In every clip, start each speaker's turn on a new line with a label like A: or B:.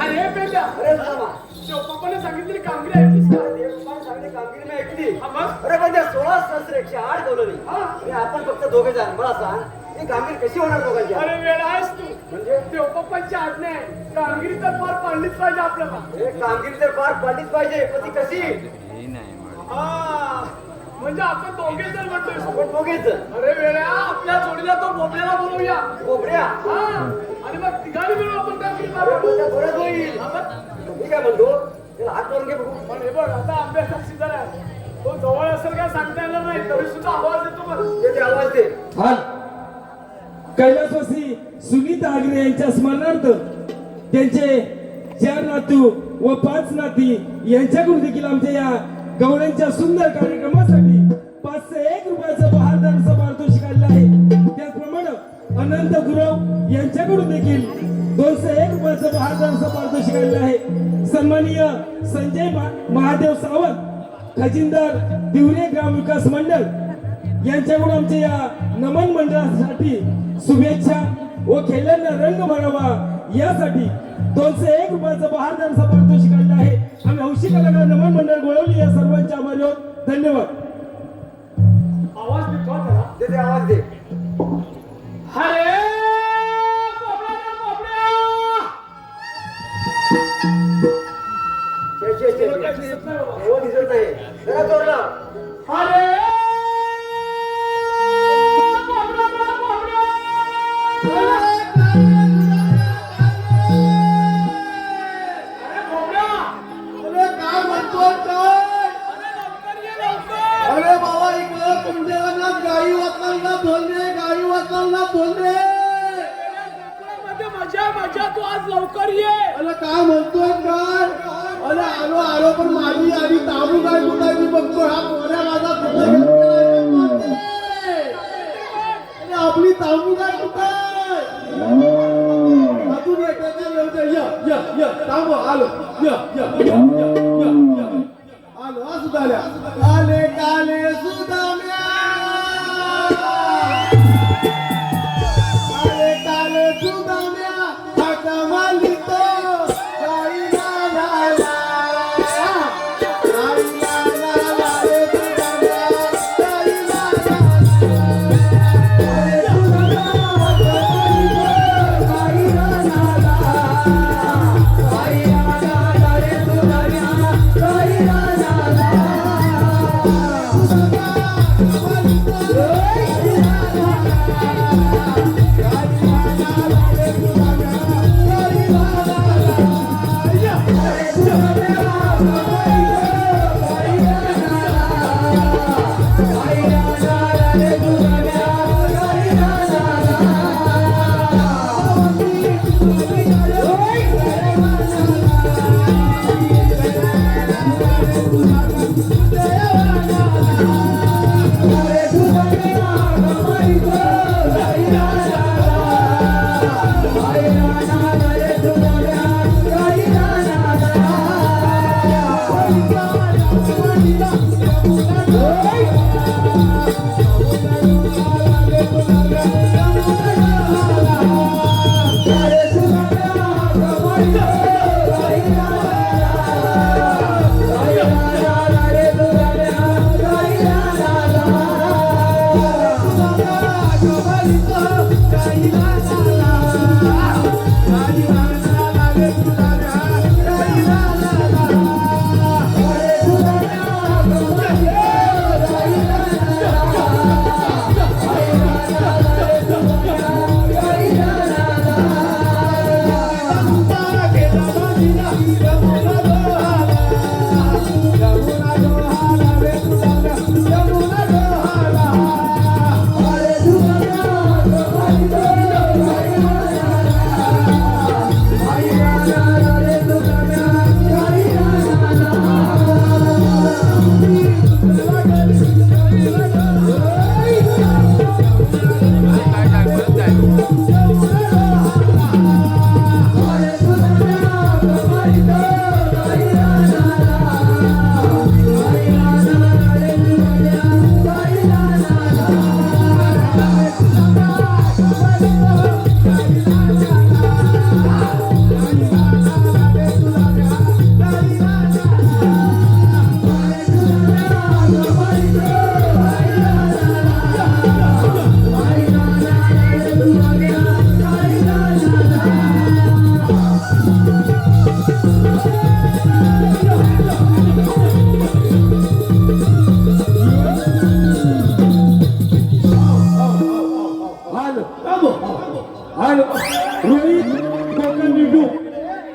A: अरे बेटा,
B: अरे मामा
A: पप्पाने सांगितलेली कामगिरी ऐकलीस का?
B: देवपान सांगणे कामगिरी मी ऐकली.
A: हा मग?
B: अरे पण त्या 16 सहस्र 108 बोलवली.
A: हा.
B: आणि आपण फक्त दोघे जण. मला सांग ही कामगिरी कशी होणार दोघांची?
A: अरे वेळ आहेस तू.
B: म्हणजे
A: देवपप्पांची आज्ञा आहे. कामगिरी तर फार पाडलीच पाहिजे आपल्याला.
B: हे कामगिरी तर फार पाडलीच पाहिजे, पण ती कशी?
A: हा, म्हणजे आपण दोघे जण म्हणतोय.
B: आपण दोघेच जण.
A: अरे वेळ्या, आपल्या जोडीला तो बोबड्याला बोलवूया.
B: कोबड्या.
A: हा, आणि मग तिघांनी मिळून आपण कामगिरी
B: अरे
A: मारू.
B: पण त्या बरंच होईल.
A: हा, मग?
B: मी काय म्हणतो त्याला हात करून घे बघू.
A: पण हे बघ, आता अभ्यासात सीझन आहे. तो जवळ असेल काय सांगता येणार नाही, तरी सुद्धा आवाज येतो बघ.
B: ते आवाज दे.
C: हा कैलासवासी सुनीता आगरे यांच्या स्मरणार्थ त्यांचे 4 नातू व 5 नाती यांच्याकडून देखील आमच्या या गवळ्यांच्या सुंदर कार्यक्रमासाठी 501 रुपयाचं बहारदार पारितोषिक काढलं आहे. त्याचप्रमाणे अनंत गुरव यांच्याकडून देखील 201 रुपयाचं बहारदार पारितोषिक काढलं आहे. सन्माननीय संजय महादेव सावंत खजिनदार दिवरे ग्राम विकास मंडळ यांच्याकडून आमच्या या नमन मंडळासाठी शुभेच्छा व खेळांना रंग भरावा यासाठी 201 रुपयाचं बहारदार पारितोषिक काढलं आहे. आम्ही हौशी कलाकार नमन मंडळ गोळवली या सर्वांचे आभारी आहोत. धन्यवाद.
A: आवाज देतो हा त्याला.
B: ते आवाज दे.
A: अरे बोबड्या, बोबड्या.
B: छे, छे, छे,
A: तुला काय
B: छे.
A: दिसत नाही बाबा?
B: हो, दिसत नाही. जरा जोर लाव.
A: अरे बोबड्या, बोबड्या. अरे बोबड्या.
D: अरे काय म्हणतोय काय?
A: अरे लवकर ये, लवकर.
D: अरे बाबा इकडं कुंडेला गाई वाचताना धोंडे गाई वाचताना धोंडे.
A: मध्ये मजा मजा, तू आज लवकर ये.
D: अरे काय म्हणतोय काय? अरे आलो आलो पण माझी आधी ताबू काय कुठे मी बघतो हा पोऱ्या माझा कुठे अरे आपली ताबू काय कुठे अजून येते का येऊ दे. य ताबू आलो आलो हा सुधाल्या आले काले सुदाम्या आले काले सुदाम्या हाका मालितो गाई ला ला ला गाई ला ला ला रे सुदाम्या गाई ला ला रे सुदाम्या गाई ला ला ला गाई ला ला ला रे सुदाम्या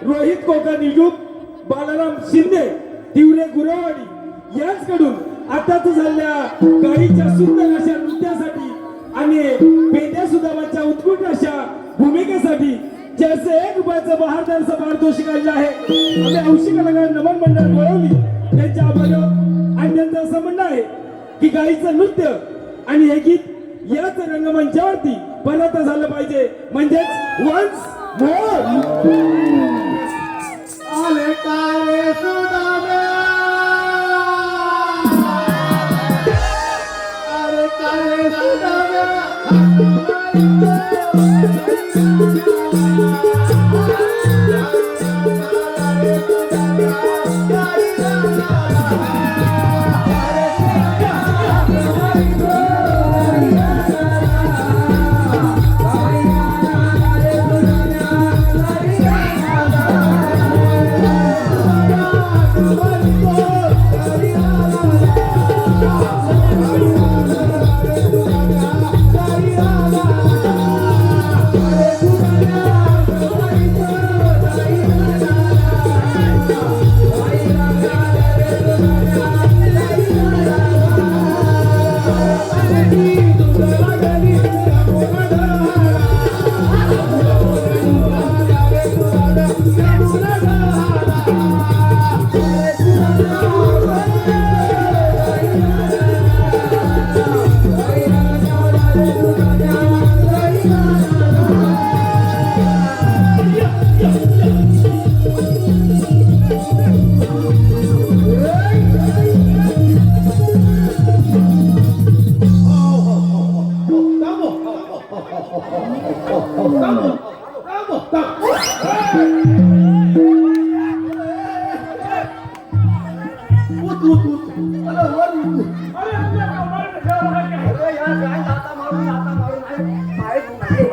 C: रोहित कोकण युग, बालाराम शिंदे, तिवरे गुरवाडी यांच्याकडून आताच झालेल्या गाईच्या सुंदर अशा नृत्यासाठी आणि पेंड्या सुदामाच्या उत्कृष्ट अशा भूमिकेसाठी 401 रुपयाचं बहारदारचं पारितोषिक आलेलं आहे. आम्ही हौशी कलाकार नमन मंडळ बोलवली त्यांच्या आभार आणि त्यांचं असं म्हणणं आहे की गाईचं नृत्य आणि हे गीत याच रंगमंचावरती परत झालं पाहिजे, म्हणजेच वन्स मोर.
D: आले काय सुदामे, अरे काय सुदामे,
A: अरे आपल्या कमाल ठेवला काय?
B: अरे या काय लाथा मारून आहे. पाय दुखते.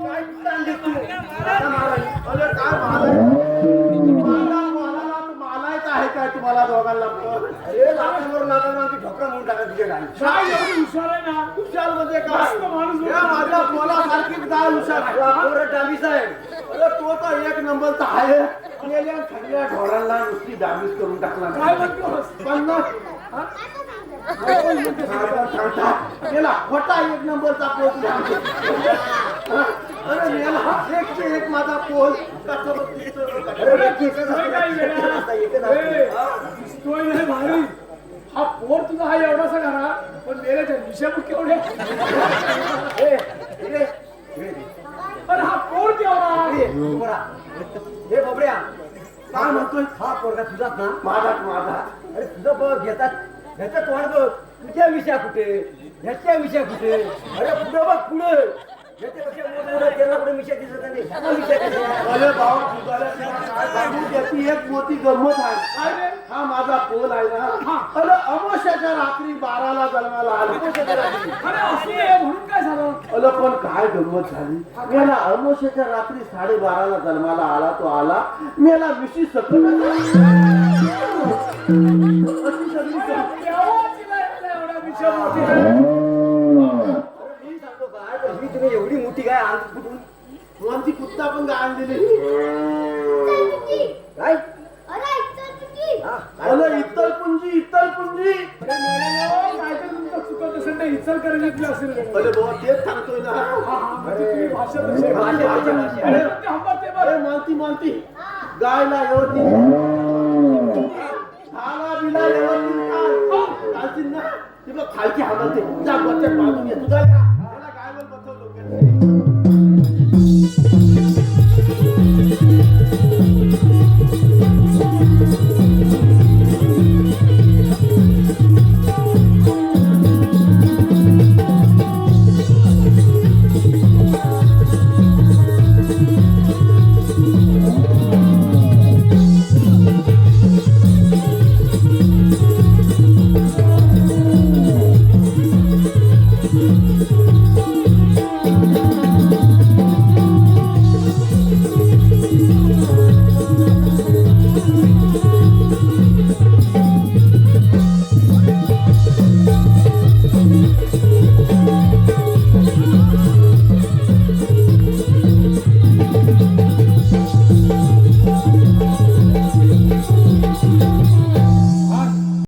B: काय कुठं तू लाथा मारायला?
D: अरे काय मालायचं आहे काय तुम्हाला दोघांना पण?
B: अरे लाथा मारून ढोकळा म्हणून टाका तुझ्या गाडी.
A: काय एवढी हुशार आहे ना?
D: हुशार म्हणजे काय?
A: मस्त माणूस
D: या माझ्या पोलासारखीच गाय हुशार आहे.
B: पोरं डावीस आहे.
D: अरे तो तर एक नंबरचा आहे. गेल्या सगळ्या ढोरांना नुसती डावीस करून टाकला.
A: काय म्हणतोस?
D: पण ना, हा? गेला खोटा एक नंबरचा पोल. अरे मेला एकशे एक माझा पोल.
B: अरे
A: काय काय वेड्या? ए, दिसतोय नाही भारी. हा पोर तुझा हा एवढासा घरा पण मेल्याच्या विषय केवढे पण हा पोर केवढा
B: हे बबड्या
D: काय म्हणतोय?
B: हा पोरगा तुझाच ना?
D: माझा
B: अरे तुझं बघ घेतात ह्याचं तोंड बघ, तुझ्या विषया कुठे, ह्याच्या विषया कुठे? अरे पुढं बघ पुढं, ह्याच्यापेक्षा मोठं त्याला पुढे विषय दिसत नाही, ह्याचा विषय कसा आहे?
D: अरे भावा तुझ्याला काय सांगू, त्याची एक मोठी गंमत आहे.
A: काय रे?
D: हा माझा पोल आहे ना, अरे अमावस्याच्या रात्री 12ला जन्माला आला.
A: अरे असं आहे, म्हणून काय झालं?
D: अरे पण काय गंमत झाली, मेला अमावस्याच्या रात्री 12:30ला जन्माला आला. तो आला मेला विशी सकट अशी सगळी
A: केव्हा तिला एवढा विषय मोठी झाली?
B: मी सांगतो काय, पण ही तुम्ही एवढी मोठी काय अंग फुटून
D: कोणती कुत्ता पण गाण दिली.
B: काय? हा,
D: अरे इत्तलपुंजी
A: अरे मेल्यावर काहीतरी तुमचं चुकत असेल तर इचलकरंजीतली असेल रे.
D: अरे बाबा तेच सांगतोय ना.
A: म्हणजे तुम्ही भाषा तशी आहे.
B: भाषा.
A: अरे ते हंबरते बरं.
D: अरे मानती गायला व्यवस्थित खाला बिला व्यवस्थित घालतील ना. ती बघ खालची हालते जा बच्चा बाजून ये तुझा